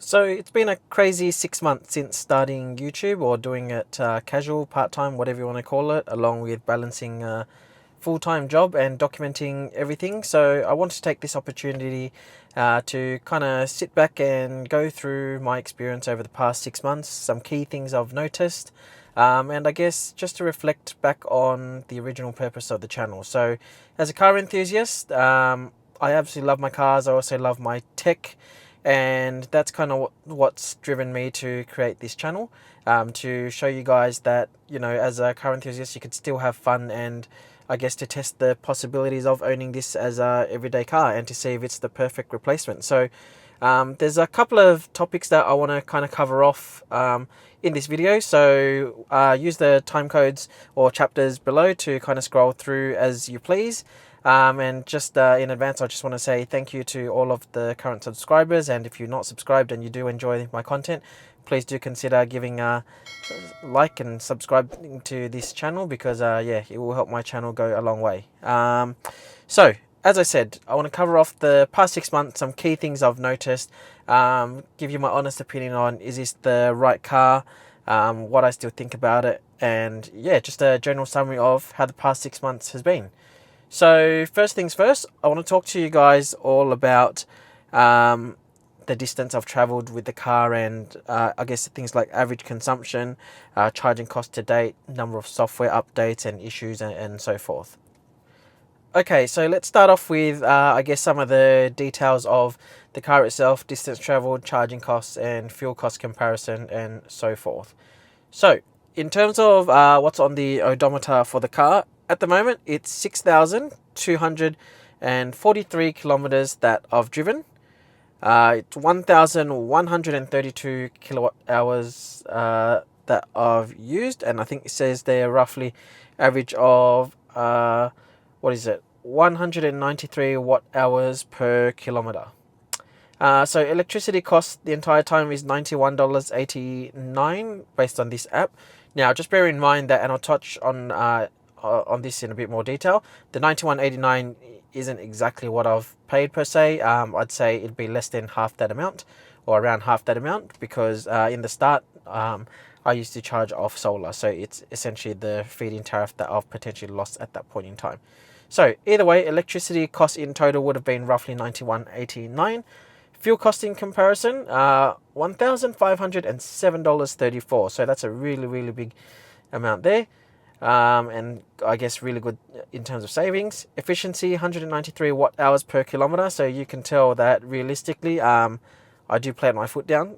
So it's been a crazy 6 months since starting YouTube or doing it casual, part-time, whatever you want to call it, along with balancing a full-time job and documenting everything. So I want to take this opportunity to kind of sit back and go through my experience over the past 6 months, some key things I've noticed, and I guess just to reflect back on the original purpose of the channel. So as a car enthusiast, I absolutely love my cars. I also love my tech, and that's kind of what's driven me to create this channel, to show you guys that, you know, as a car enthusiast, you could still have fun, and I guess to test the possibilities of owning this as a everyday car and to see if it's the perfect replacement. So there's a couple of topics that I want to kind of cover off in this video. So use the time codes or chapters below to kind of scroll through as you please. And just in advance, I just want to say thank you to all of the current subscribers. And if you're not subscribed and you do enjoy my content, please do consider giving a like and subscribing to this channel, because yeah, it will help my channel go a long way. So as I said, I want to cover off the past 6 months, some key things I've noticed, give you my honest opinion on, is this the right car, what I still think about it, and yeah, just a general summary of how the past 6 months has been. So first things first, I want to talk to you guys all about the distance I've travelled with the car, and I guess things like average consumption, charging cost to date, number of software updates and issues, and so forth. Okay, so let's start off with I guess some of the details of the car itself: distance travelled, charging costs, and fuel cost comparison, and so forth. So in terms of what's on the odometer for the car, at the moment it's 6,243 kilometers that I've driven. It's 1,132 kilowatt hours that I've used, and I think it says they're roughly average of what is it, 193 watt hours per kilometer. So electricity cost the entire time is $91.89 based on this app. Now just bear in mind that, and I'll touch on this in a bit more detail, the $91.89 isn't exactly what I've paid per se. I'd say it'd be less than half that amount, or around half that amount, because in the start I used to charge off solar, so it's essentially the feed-in tariff that I've potentially lost at that point in time. So either way, electricity cost in total would have been roughly $91.89. Fuel cost in comparison, $1,507.34. So that's a really big amount there. And I guess really good in terms of savings. Efficiency, 193 watt hours per kilometer. So you can tell that realistically, I do plant my foot down.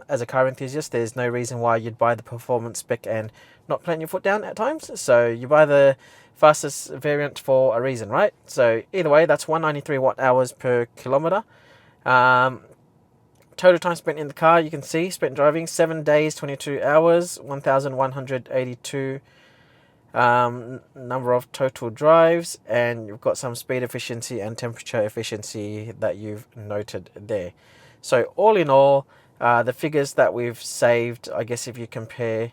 As a car enthusiast, there's no reason why you'd buy the performance spec and not plant your foot down at times. So you buy the fastest variant for a reason, right? So either way, that's 193 watt hours per kilometer. Total time spent in the car, you can see, spent driving 7 days, 22 hours, 1,182 number of total drives, and you've got some speed efficiency and temperature efficiency that you've noted there. So all in all, the figures that we've saved, I guess if you compare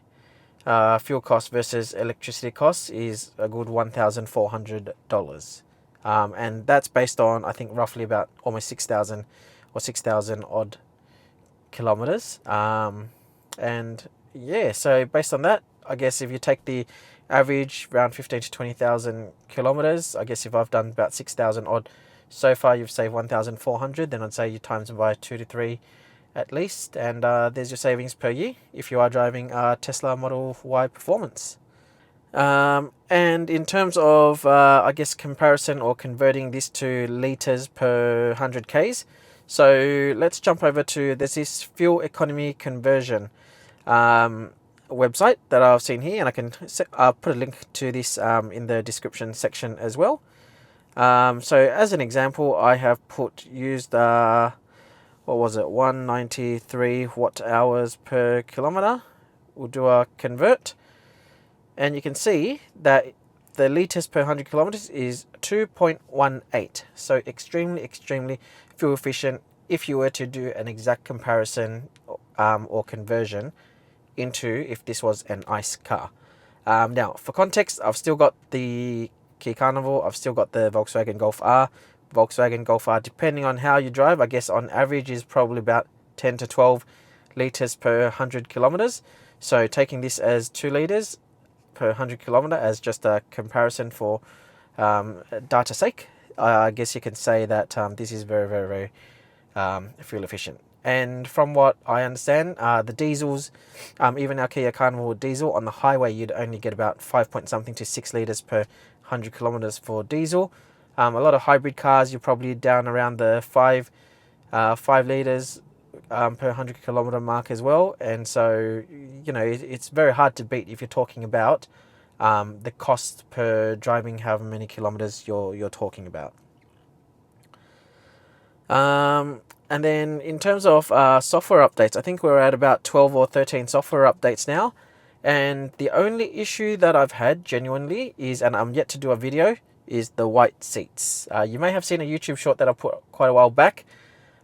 fuel costs versus electricity costs, is a good $1,400. And that's based on, I think, roughly about almost 6,000 or 6,000 odd kilometers. And yeah, so based on that, I guess if you take the average around 15 to 20,000 kilometers, I guess if I've done about 6,000 odd so far, you've saved 1,400, then I'd say you times them by 2 to 3 at least, and there's your savings per year if you are driving a Tesla Model Y Performance. And in terms of I guess comparison or converting this to liters per 100 Ks, so let's jump over to, there's this fuel economy conversion website that I've seen here, and I'll put a link to this in the description section as well. So as an example, I have used what was it, 193 watt hours per kilometer. We'll do a convert, and you can see that the liters per 100 kilometers is 2.18. So extremely fuel efficient if you were to do an exact comparison or conversion into if this was an ICE car. Now, for context, I've still got the Kia Carnival, I've still got the Volkswagen Golf R. Volkswagen Golf R, depending on how you drive, I guess on average is probably about 10 to 12 litres per 100 kilometres. So taking this as 2 litres per 100 kilometre as just a comparison for data sake, I guess you can say that this is very, very, very fuel efficient. And from what I understand, the diesels, even our Kia Carnival diesel on the highway, you'd only get about 5 point something to 6 litres per 100 kilometres for diesel. A lot of hybrid cars, you're probably down around the 5 litres per 100 kilometre mark as well. And so, you know, it's very hard to beat if you're talking about the cost per driving however many kilometres you're talking about. And then in terms of software updates, I think we're at about 12 or 13 software updates now. And the only issue that I've had genuinely is, and I'm yet to do a video, is the white seats. You may have seen a YouTube short that I put quite a while back.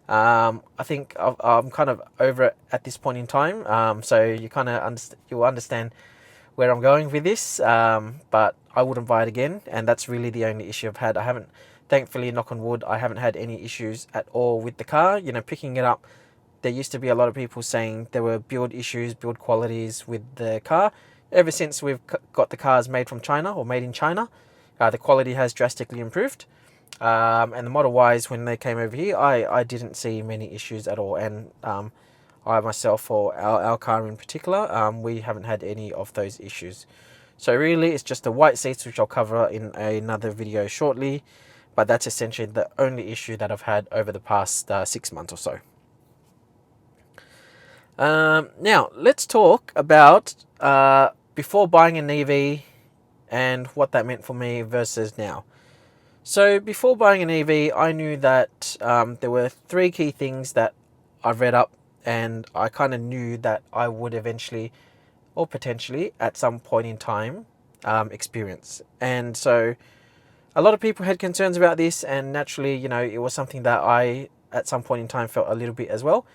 I think I'm kind of over it at this point in time. So you kind of you'll understand where I'm going with this. But I wouldn't buy it again. And that's really the only issue I've had. I haven't, thankfully, knock on wood, I haven't had any issues at all with the car. You know, picking it up, there used to be a lot of people saying there were build issues, build qualities with the car. Ever since we've got the cars made from China or made in China, the quality has drastically improved. And the Model Ys, when they came over here, I didn't see many issues at all. And I myself, or our car in particular, we haven't had any of those issues. So really, it's just the white seats, which I'll cover in another video shortly. But that's essentially the only issue that I've had over the past 6 months or so. Now, let's talk about before buying an EV and what that meant for me versus now. So before buying an EV, I knew that there were 3 key things that I've read up, and I kind of knew that I would eventually, or potentially at some point in time, experience. And so a lot of people had concerns about this, and naturally, you know, it was something that I at some point in time felt a little bit as well.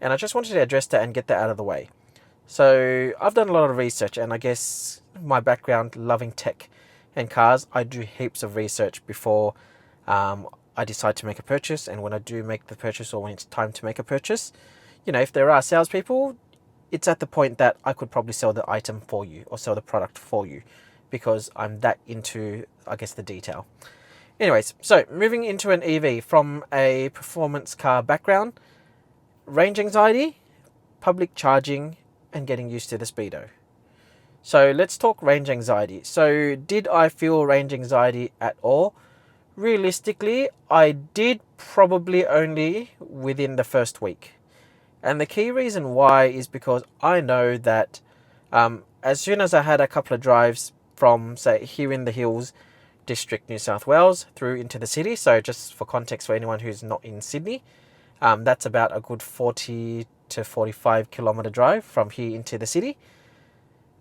And I just wanted to address that and get that out of the way. So I've done a lot of research, and I guess my background loving tech and cars, I do heaps of research before I decide to make a purchase. And when I do make the purchase, or when it's time to make a purchase, you know, if there are salespeople, it's at the point that I could probably sell the item for you or sell the product for you, because I'm that into, I guess, the detail. Anyways, so moving into an EV from a performance car background, range anxiety, public charging, and getting used to the speedo. So let's talk range anxiety. So did I feel range anxiety at all? Realistically, I did probably only within the first week. And the key reason why is because I know that as soon as I had a couple of drives from, say, here in the Hills District, New South Wales, through into the city, so just for context for anyone who's not in Sydney, that's about a good 40 to 45 kilometre drive from here into the city.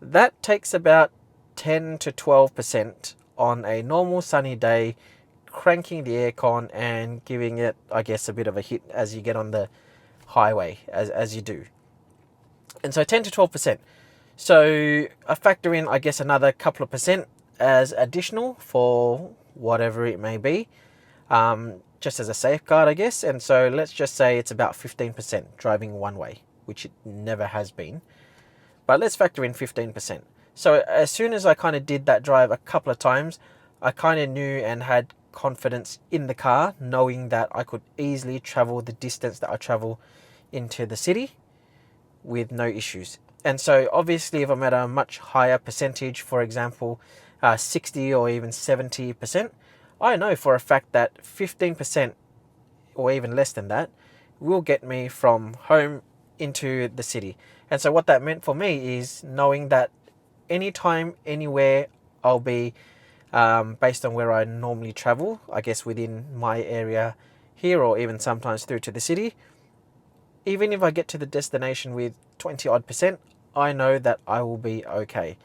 That takes about 10 to 12% on a normal sunny day, cranking the aircon and giving it, I guess, a bit of a hit as you get on the highway, as you do. And so 10 to 12%. So I factor in, I guess, another couple of percent as additional for whatever it may be, just as a safeguard, I guess. And so let's just say it's about 15% driving one way, which it never has been. But let's factor in 15%. So as soon as I kind of did that drive a couple of times, I kind of knew and had confidence in the car, knowing that I could easily travel the distance that I travel into the city with no issues. And so obviously if I'm at a much higher percentage, for example, 60 or even 70%, I know for a fact that 15% or even less than that will get me from home into the city. And so what that meant for me is knowing that anytime, anywhere, I'll be, based on where I normally travel, I guess within my area here, or even sometimes through to the city, even if I get to the destination with 20 odd percent, I know that I will be okay.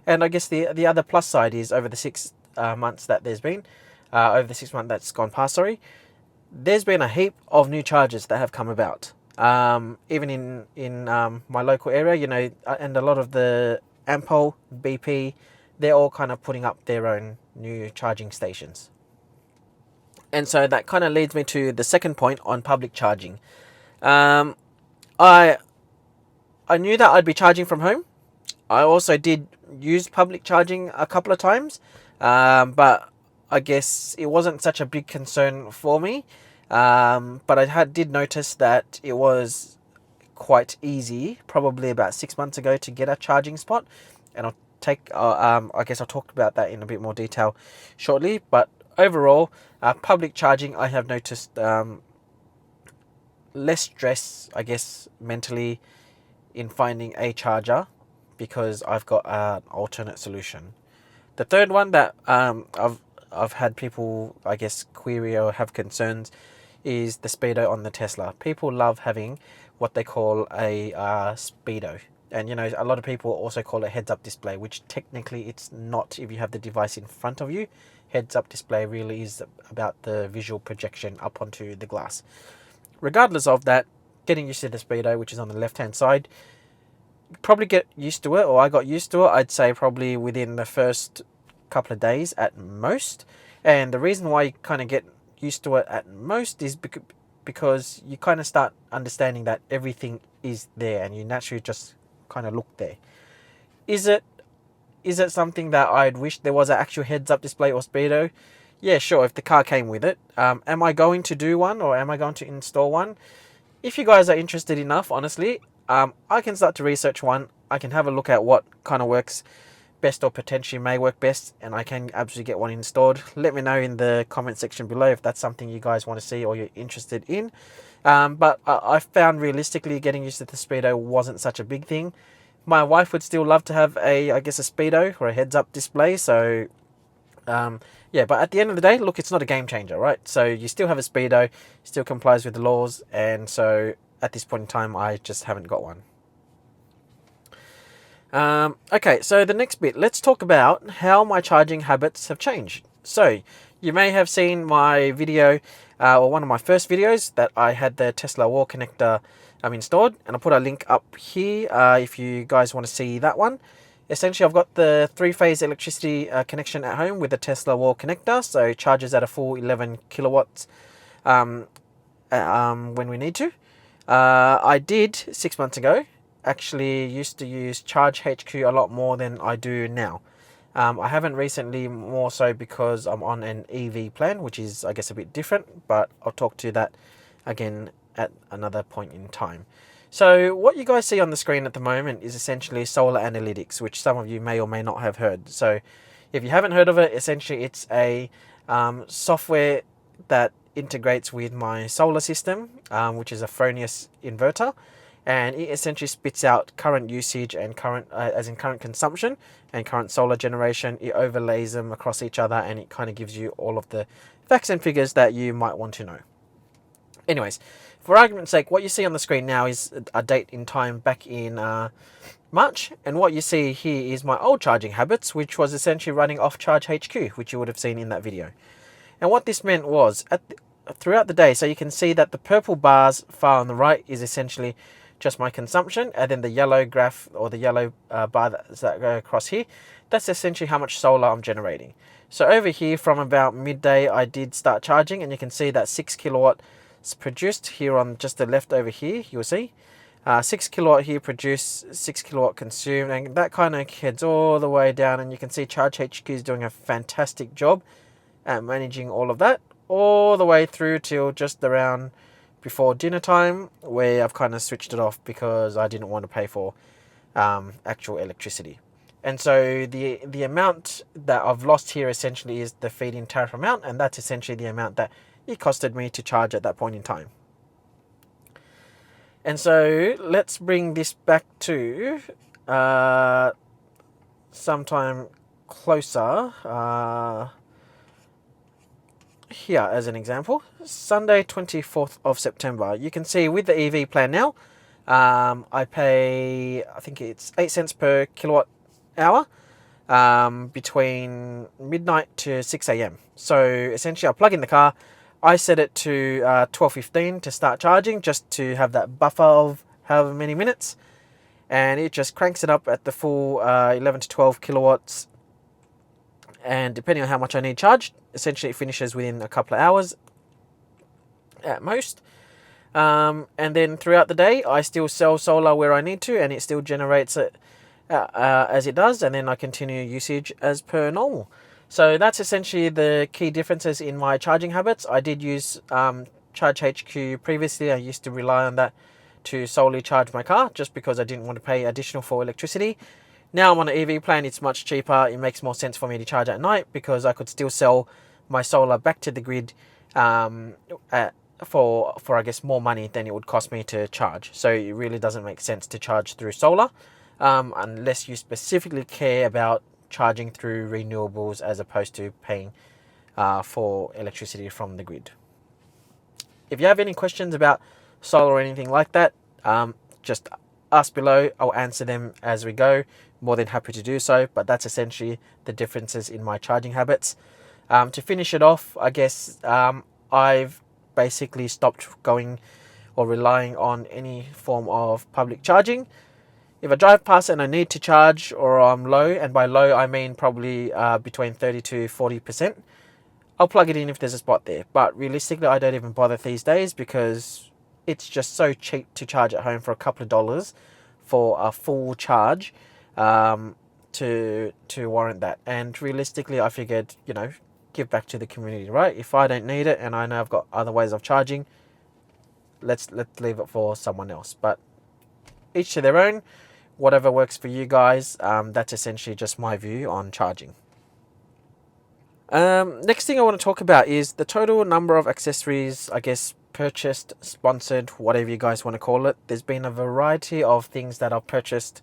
And I guess the other plus side is over the 6 months that there's been, over the 6 months that's gone past, there's been a heap of new charges that have come about. Even in my local area, you know, and a lot of the Ampol, BP, they're all kind of putting up their own new charging stations. And so that kind of leads me to the second point on public charging. I knew that I'd be charging from home. I also did use public charging a couple of times, but I guess it wasn't such a big concern for me. But did notice that it was quite easy, probably about 6 months ago, to get a charging spot, and I guess I'll talk about that in a bit more detail shortly. But overall, public charging, I have noticed less stress, I guess, mentally in finding a charger because I've got an alternate solution. The third one that I've had people, I guess, query or have concerns is the speedo on the Tesla. People love having what they call a speedo, and a lot of people also call it heads-up display, which technically it's not if you have the device in front of you. Heads-up display really is about the visual projection up onto the glass. Regardless of that, getting used to the speedo, which is on the left-hand side, probably get used to it, or I got used to it, I'd say probably within the first couple of days at most. And the reason why you kind of get used to it at most is because you kind of start understanding that everything is there and you naturally just kind of look there. Is it something that I'd wish there was an actual heads-up display or speedo? Yeah, sure, if the car came with it. Am I going to do one, or am I going to install one? If you guys are interested enough, honestly, I can start to research one. I can have a look at what kind of works best or potentially may work best, and I can absolutely get one installed. Let me know in the comment section below if that's something you guys want to see or you're interested in. But I found realistically getting used to the speedo wasn't such a big thing. My wife would still love to have I guess a speedo or a heads-up display. So yeah, but at the end of the day, look, it's not a game changer, right? So you still have a speedo, still complies with the laws, and so at this point in time, I just haven't got one. Okay, so the next bit, let's talk about how my charging habits have changed. So you may have seen my video, or one of my first videos, that I had the Tesla wall connector installed, and I'll put a link up here if you guys want to see that one. Essentially, I've got the 3-phase electricity connection at home with the Tesla wall connector, so it charges at a full 11 kilowatts when we need to. I did 6 months ago actually used to use Charge HQ a lot more than I do now. I haven't recently, more so because I'm on an EV plan, which is, I guess, a bit different, but I'll talk to that again at another point in time. So what you guys see on the screen at the moment is essentially solar analytics, which some of you may or may not have heard. So if you haven't heard of it, essentially it's a software that integrates with my solar system, which is a Fronius inverter, and it essentially spits out current usage and current consumption and current solar generation. It overlays them across each other, and it kind of gives you all of the facts and figures that you might want to know. Anyways, for argument's sake, what you see on the screen now is a date in time back in March, and what you see here is my old charging habits, which was essentially running off Charge HQ, which you would have seen in that video. And what this meant was, throughout the day, so you can see that the purple bars far on the right is essentially just my consumption, and then the yellow graph, or the yellow bar that go across here, that's essentially how much solar I'm generating. So over here, from about midday, I did start charging, and you can see that 6 kilowatt produced here on just the left over here. You'll see 6 kilowatt here produced, 6 kilowatt consumed, and that kind of heads all the way down, and you can see Charge HQ is doing a fantastic job at managing all of that, all the way through till just around before dinner time, where I've kind of switched it off because I didn't want to pay for actual electricity. And so the amount that I've lost here essentially is the feed-in tariff amount, and that's essentially the amount that it costed me to charge at that point in time. And so let's bring this back to sometime closer. Here as an example, Sunday 24th of September. You can see with the EV plan now, I pay, I think it's 8 cents per kilowatt hour between midnight to 6 a.m. So essentially I plug in the car, I set it to 12:15 to start charging, just to have that buffer of however many minutes, and it just cranks it up at the full 11 to 12 kilowatts, and depending on how much I need charged, essentially it finishes within a couple of hours at most. And then throughout the day, I still sell solar where I need to, and it still generates it as it does, and then I continue usage as per normal. So that's essentially the key differences in my charging habits. I did use Charge HQ previously. I used to rely on that to solely charge my car just because I didn't want to pay additional for electricity. Now I'm on an EV plan, it's much cheaper. It makes more sense for me to charge at night because I could still sell my solar back to the grid for I guess more money than it would cost me to charge. So it really doesn't make sense to charge through solar unless you specifically care about charging through renewables as opposed to paying for electricity from the grid. If you have any questions about solar or anything like that, just ask below. I'll answer them as we go. More than happy to do so, but that's essentially the differences in my charging habits. To finish it off, I guess I've basically stopped going or relying on any form of public charging. If I drive past and I need to charge or I'm low, and by low I mean probably between 30 to 40%, I'll plug it in if there's a spot there. But realistically, I don't even bother these days because it's just so cheap to charge at home for a couple of dollars for a full charge to warrant that. And realistically, I figured, give back to the community, right? If I don't need it and I know I've got other ways of charging, let's leave it for someone else. But each to their own. Whatever works for you guys. That's essentially just my view on charging. Next thing I want to talk about is the total number of accessories, I guess, purchased, sponsored, whatever you guys want to call it. There's been a variety of things that I've purchased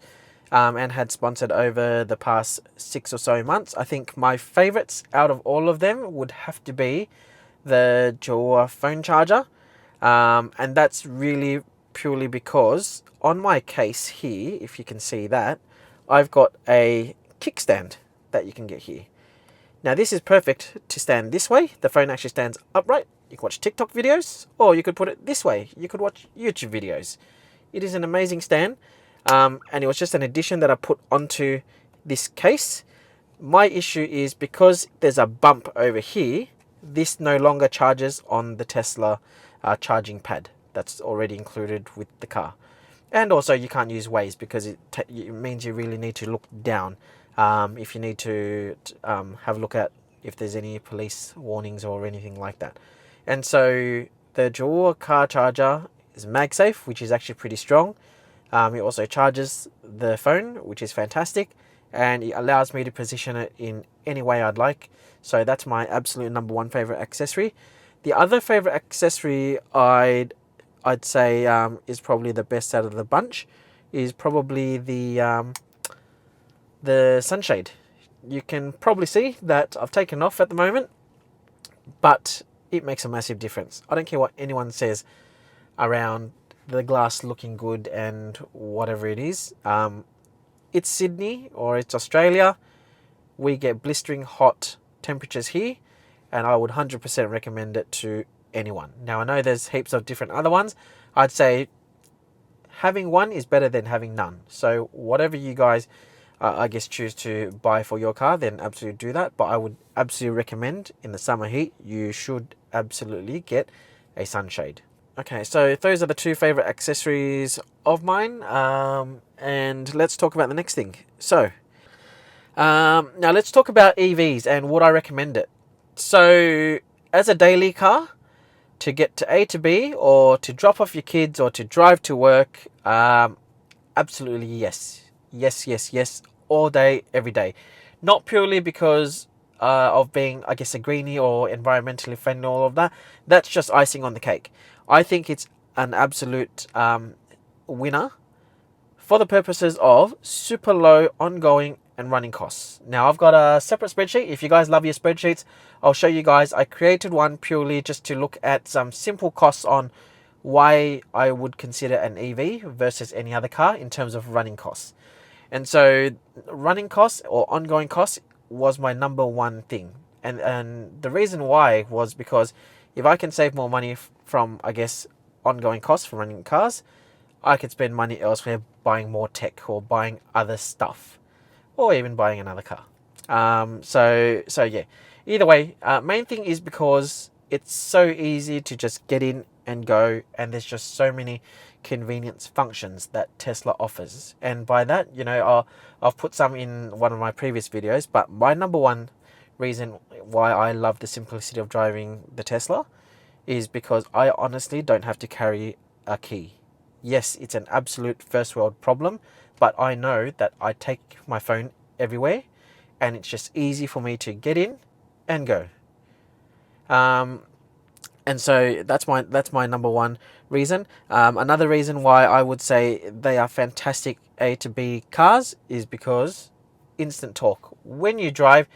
and had sponsored over the past 6 or so months. I think my favorites out of all of them would have to be the Jawa phone charger. And that's really purely because on my case here, if you can see that, I've got a kickstand that you can get here. Now this is perfect to stand this way. The phone actually stands upright. You can watch TikTok videos, or you could put it this way. You could watch YouTube videos. It is an amazing stand, and it was just an addition that I put onto this case. My issue is because there's a bump over here, this no longer charges on the Tesla charging pad that's already included with the car. And also you can't use Waze because it means you really need to look down if you need to have a look at if there's any police warnings or anything like that. And so the Jawa car charger is MagSafe, which is actually pretty strong. It also charges the phone, which is fantastic, and it allows me to position it in any way I'd like. So that's my absolute number one favorite accessory. The other favorite accessory I'd say is probably the best out of the bunch is probably the sunshade. You can probably see that I've taken off at the moment, but it makes a massive difference. I don't care what anyone says around the glass looking good and whatever it is. It's Sydney or it's Australia. We get blistering hot temperatures here, and I would 100% recommend it to anyone. Now I know there's heaps of different other ones. I'd say having one is better than having none. So whatever you guys I guess choose to buy for your car, then absolutely do that. But I would absolutely recommend in the summer heat, you should absolutely get a sunshade. Okay, so those are the two favorite accessories of mine. And let's talk about the next thing. So now let's talk about EVs and would I recommend it. So as a daily car, to get to A to B or to drop off your kids or to drive to work, absolutely yes. Yes, all day, every day. Not purely because of being, I guess, a greenie or environmentally friendly, all of that. That's just icing on the cake. I think it's an absolute winner for the purposes of super low ongoing and running costs. Now, I've got a separate spreadsheet. If you guys love your spreadsheets, I'll show you guys. I created one purely just to look at some simple costs on why I would consider an EV versus any other car in terms of running costs. And so running costs or ongoing costs was my number one thing. And the reason why was because if I can save more money from, I guess, ongoing costs for running cars, I could spend money elsewhere buying more tech or buying other stuff or even buying another car. So yeah, either way, main thing is because it's so easy to just get in and go, and there's just so many convenience functions that Tesla offers. And by that, I've put some in one of my previous videos, but my number one reason why I love the simplicity of driving the Tesla is because I honestly don't have to carry a key. Yes, it's an absolute first world problem, but I know that I take my phone everywhere and it's just easy for me to get in and go. And so that's my number one reason. Another reason why I would say they are fantastic A to B cars is because instant torque. When you drive,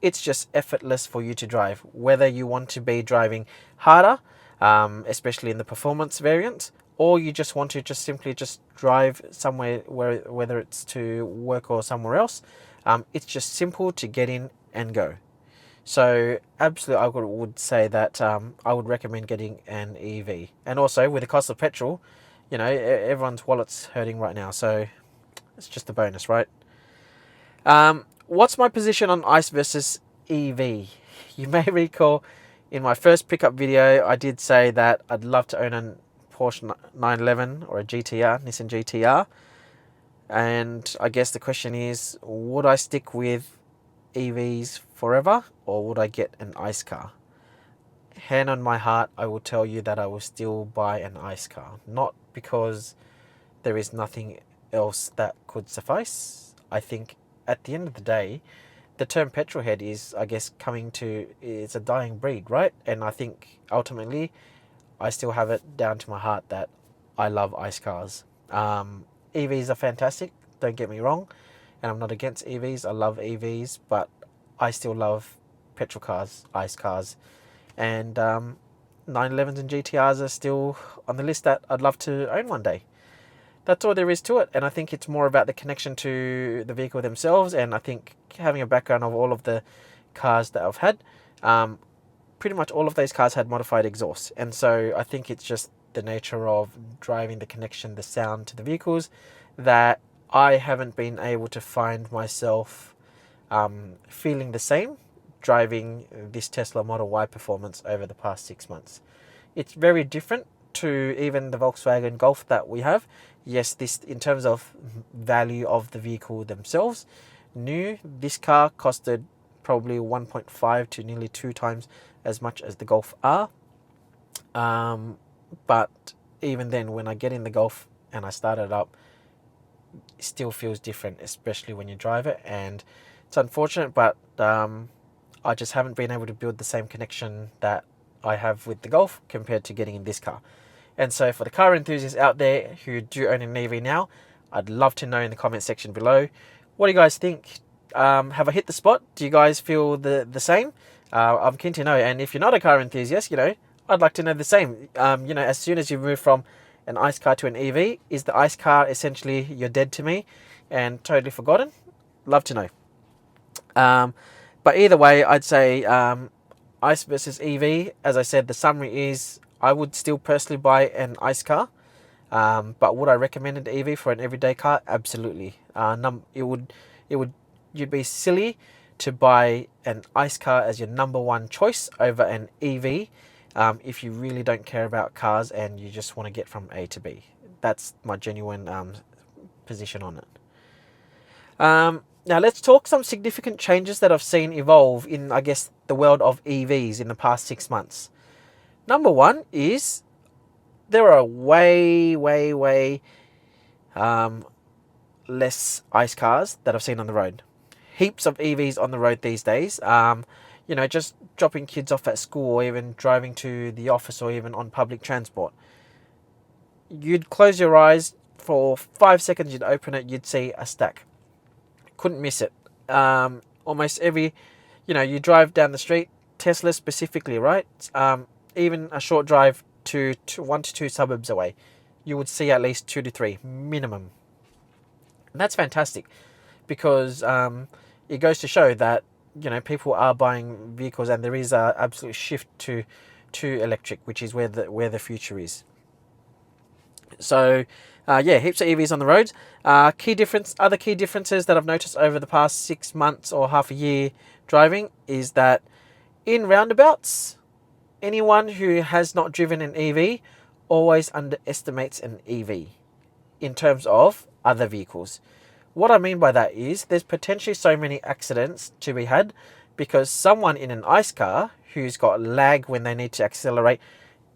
it's just effortless for you to drive. Whether you want to be driving harder, especially in the performance variant, or you just want to simply drive somewhere, whether it's to work or somewhere else, it's just simple to get in and go. So absolutely, I would say that I would recommend getting an EV. And also with the cost of petrol, everyone's wallet's hurting right now. So it's just a bonus, right? What's my position on ICE versus EV? You may recall in my first pickup video, I did say that I'd love to own a Porsche 911 or a GTR, Nissan GTR. And I guess the question is, would I stick with EVs forever, or would I get an ICE car? Hand on my heart, I will tell you that I will still buy an ICE car. Not because there is nothing else that could suffice. I think at the end of the day, the term petrolhead is, I guess, it's a dying breed, right? And I think ultimately, I still have it down to my heart that I love ICE cars. EVs are fantastic, don't get me wrong, and I'm not against EVs. I love EVs, but I still love petrol cars, ICE cars, and 911s and GTRs are still on the list that I'd love to own one day. That's all there is to it, and I think it's more about the connection to the vehicle themselves, and I think having a background of all of the cars that I've had, pretty much all of those cars had modified exhaust, and so I think it's just the nature of driving, the connection, the sound to the vehicles, that I haven't been able to find myself feeling the same driving this Tesla Model Y Performance over the past 6 months. It's very different to even the Volkswagen Golf that we have. Yes, this in terms of value of the vehicle themselves, new, this car costed probably 1.5 to nearly 2 times as much as the Golf R. But even then, when I get in the Golf and I start it up, it still feels different, especially when you drive it. And it's unfortunate, but I just haven't been able to build the same connection that I have with the Golf compared to getting in this car. And so for the car enthusiasts out there who do own an EV now, I'd love to know in the comment section below, what do you guys think? Have I hit the spot? Do you guys feel the same? I'm keen to know. And if you're not a car enthusiast, I'd like to know the same. As soon as you move from an ICE car to an EV, is the ICE car essentially you're dead to me and totally forgotten? Love to know. But either way, I'd say ICE versus EV. As I said, the summary is I would still personally buy an ICE car. But would I recommend an EV for an everyday car? Absolutely. You'd be silly to buy an ICE car as your number one choice over an EV if you really don't care about cars and you just want to get from A to B. That's my genuine position on it. Now let's talk some significant changes that I've seen evolve in, I guess, the world of EVs in the past 6 months. Number one is there are way less ICE cars that I've seen on the road. Heaps of EVs on the road these days. Just dropping kids off at school or even driving to the office or even on public transport. You'd close your eyes for 5 seconds, you'd open it, you'd see a stack. Couldn't miss it. Almost every, you drive down the street, Tesla specifically, right? Even a short drive to 1 to 2 suburbs away, you would see at least 2 to 3 minimum. And that's fantastic because it goes to show that people are buying vehicles and there is an absolute shift to electric, which is where the future is. So heaps of EVs on the roads. Other key differences that I've noticed over the past 6 months or half a year driving is that in roundabouts, anyone who has not driven an EV always underestimates an EV in terms of other vehicles. What I mean by that is there's potentially so many accidents to be had because someone in an ICE car who's got lag when they need to accelerate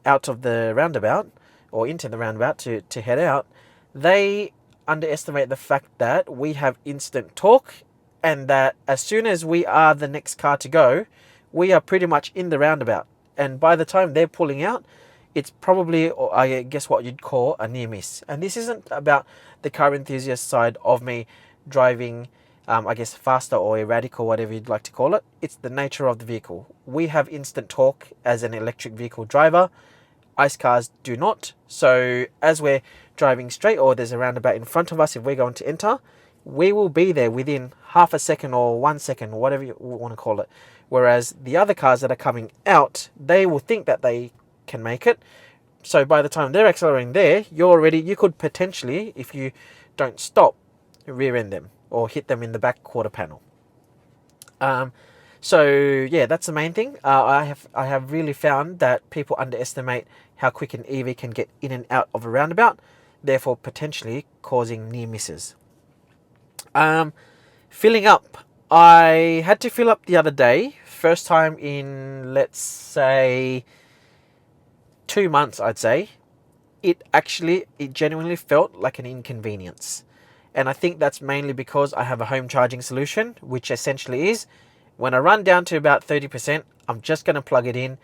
out of the roundabout or into the roundabout to head out, they underestimate the fact that we have instant torque and that as soon as we are the next car to go, we are pretty much in the roundabout. And by the time they're pulling out, it's probably, or I guess, what you'd call a near miss. And this isn't about the car enthusiast side of me driving, I guess, faster or erratic or whatever you'd like to call it. It's the nature of the vehicle. We have instant torque as an electric vehicle driver. ICE cars do not. So as we're driving straight or there's a roundabout in front of us, if we're going to enter, we will be there within half a second or 1 second, whatever you want to call it. Whereas the other cars that are coming out, they will think that they can make it. So by the time they're accelerating there, you could potentially, if you don't stop, rear end them or hit them in the back quarter panel. So yeah, that's the main thing. I have really found that people underestimate how quick an EV can get in and out of a roundabout, therefore potentially causing near misses. Filling up. I had to fill up the other day. First time in, let's say, 2 months, I'd say. It genuinely felt like an inconvenience. And I think that's mainly because I have a home charging solution, which essentially is when I run down to about 30%, I'm just going to plug it in.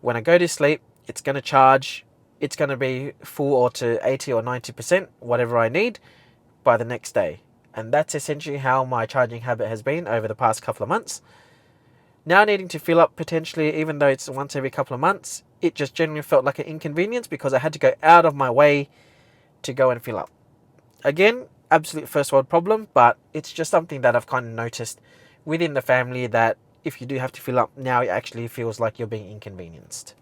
When I go to sleep, it's going to charge. It's going to be full or to 80 or 90%, whatever I need, by the next day. And that's essentially how my charging habit has been over the past couple of months. Now needing to fill up potentially, even though it's once every couple of months, it just generally felt like an inconvenience because I had to go out of my way to go and fill up. Again, absolute first world problem, but it's just something that I've kind of noticed within the family that if you do have to fill up, now it actually feels like you're being inconvenienced.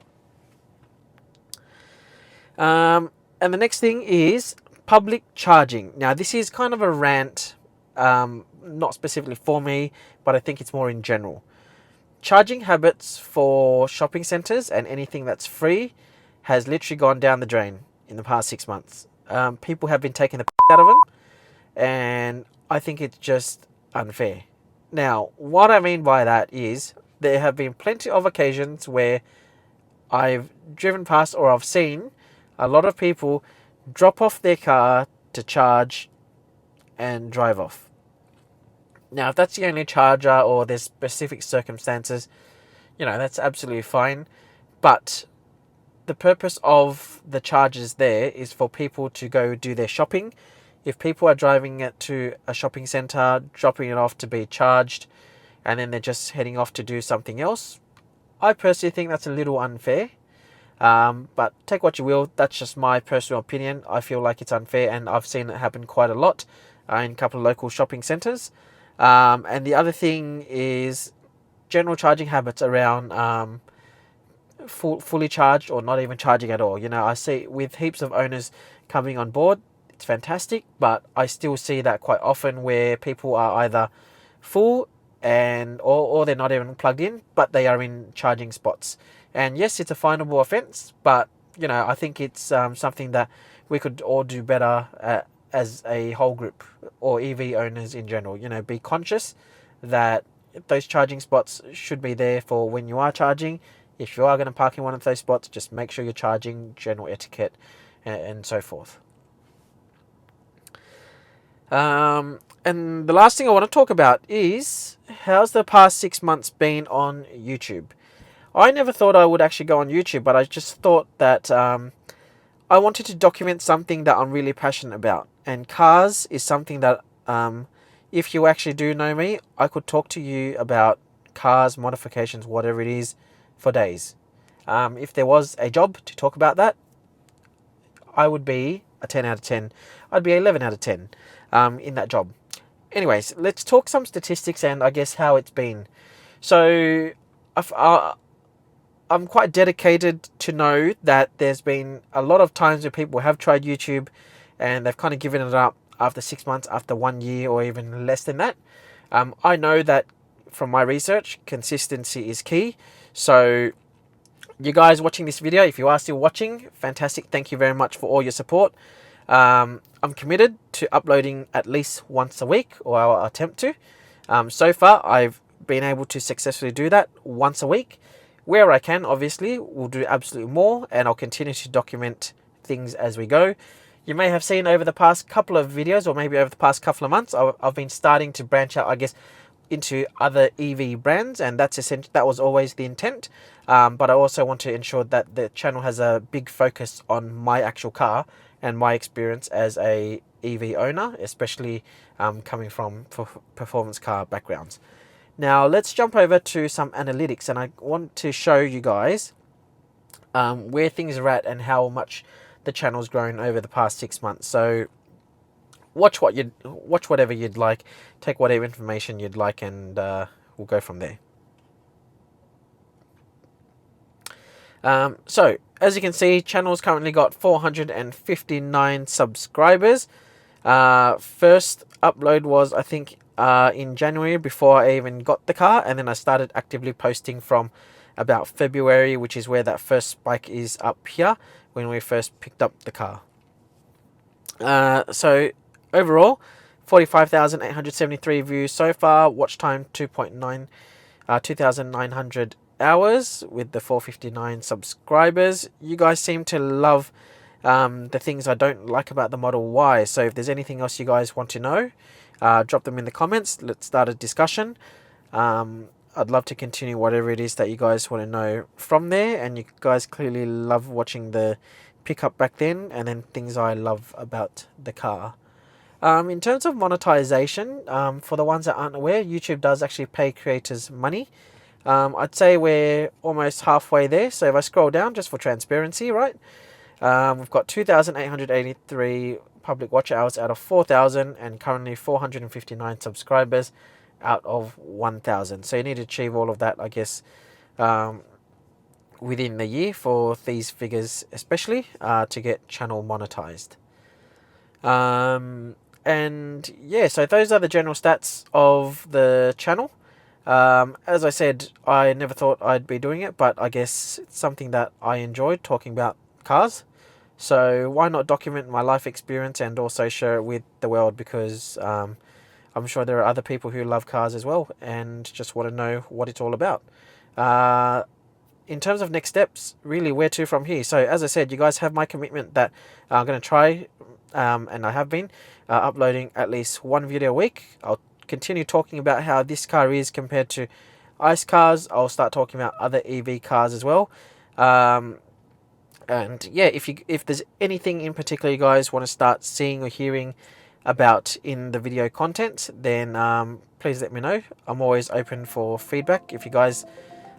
And the next thing is public charging. Now, this is kind of a rant, not specifically for me, but I think it's more in general. Charging habits for shopping centres and anything that's free has literally gone down the drain in the past 6 months. People have been taking the out of them, and I think it's just unfair. Now, what I mean by that is there have been plenty of occasions where I've driven past or I've seen a lot of people drop off their car to charge and drive off. Now, if that's the only charger or there's specific circumstances, that's absolutely fine. But the purpose of the chargers there is for people to go do their shopping. If people are driving it to a shopping centre, dropping it off to be charged, and then they're just heading off to do something else, I personally think that's a little unfair. But take what you will, that's just my personal opinion. I feel like it's unfair, and I've seen it happen quite a lot in a couple of local shopping centres. And the other thing is general charging habits around fully charged or not even charging at all. I see with heaps of owners coming on board, it's fantastic, but I still see that quite often where people are either full or they're not even plugged in, but they are in charging spots. And yes, it's a finable offence, but I think it's something that we could all do better as a whole group or EV owners in general. Be conscious that those charging spots should be there for when you are charging. If you are going to park in one of those spots, just make sure you're charging, general etiquette, and so forth. And the last thing I want to talk about is how's the past 6 months been on YouTube. I never thought I would actually go on YouTube, but I just thought that I wanted to document something that I'm really passionate about. And cars is something that, if you actually do know me, I could talk to you about cars, modifications, whatever it is, for days. If there was a job to talk about that, I would be a 10 out of 10. I'd be 11 out of 10 in that job. Anyways, let's talk some statistics and I guess how it's been. So I'm quite dedicated to know that there's been a lot of times where people have tried YouTube and they've kind of given it up after 6 months, after 1 year, or even less than that. I know that from my research, consistency is key. So You guys watching this video, if you are still watching, fantastic. Thank you very much for all your support. I'm committed to uploading at least once a week, or I'll attempt to. So far, I've been able to successfully do that once a week. Where I can, obviously, we'll do absolutely more, and I'll continue to document things as we go. You may have seen over the past couple of videos, or maybe over the past couple of months, I've been starting to branch out, I guess, into other EV brands, and that was always the intent. But I also want to ensure that the channel has a big focus on my actual car and my experience as a EV owner, especially coming from performance car backgrounds. Now let's jump over to some analytics, and I want to show you guys where things are at and how much the channel's grown over the past 6 months. So watch whatever you'd like, take whatever information you'd like, and we'll go from there. So as you can see, channel's currently got 459 subscribers. First upload was, I think, in January, before I even got the car, and then I started actively posting from about February, which is where that first spike is up here when we first picked up the car. So overall, 45,873 views so far. Watch time 2,900 hours with the 459 subscribers. You guys seem to love the things I don't like about the Model Y. So if there's anything else you guys want to know, drop them in the comments. Let's start a discussion. I'd love to continue whatever it is that you guys want to know from there. And you guys clearly love watching the pickup back then, and then things I love about the car. In terms of monetization, for the ones that aren't aware, YouTube does actually pay creators money. I'd say we're almost halfway there. So if I scroll down, just for transparency, right? We've got 2,883 public watch hours out of 4,000, and currently 459 subscribers out of 1,000. So you need to achieve all of that, I guess, within the year for these figures, especially to get channel monetized. And yeah, so those are the general stats of the channel. As I said, I never thought I'd be doing it, but I guess it's something that I enjoyed, talking about cars. So why not document my life experience and also share it with the world, because I'm sure there are other people who love cars as well and just want to know what it's all about. In terms of next steps, really, where to from here? So as I said, you guys have my commitment that I'm going to try, and I have been uploading at least one video a week. I'll continue talking about how this car is compared to ICE cars. I'll start talking about other EV cars as well. And yeah, if there's anything in particular you guys want to start seeing or hearing about in the video content, then please let me know. I'm always open for feedback. If you guys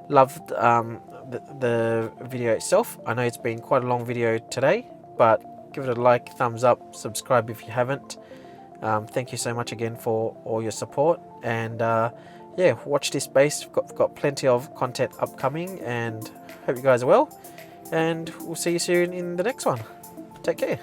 loved the video itself, I know it's been quite a long video today, but give it a like, thumbs up, subscribe if you haven't. Thank you so much again for all your support, and yeah, watch this space. We've got plenty of content upcoming, and hope you guys are well, and we'll see you soon in the next one. Take care.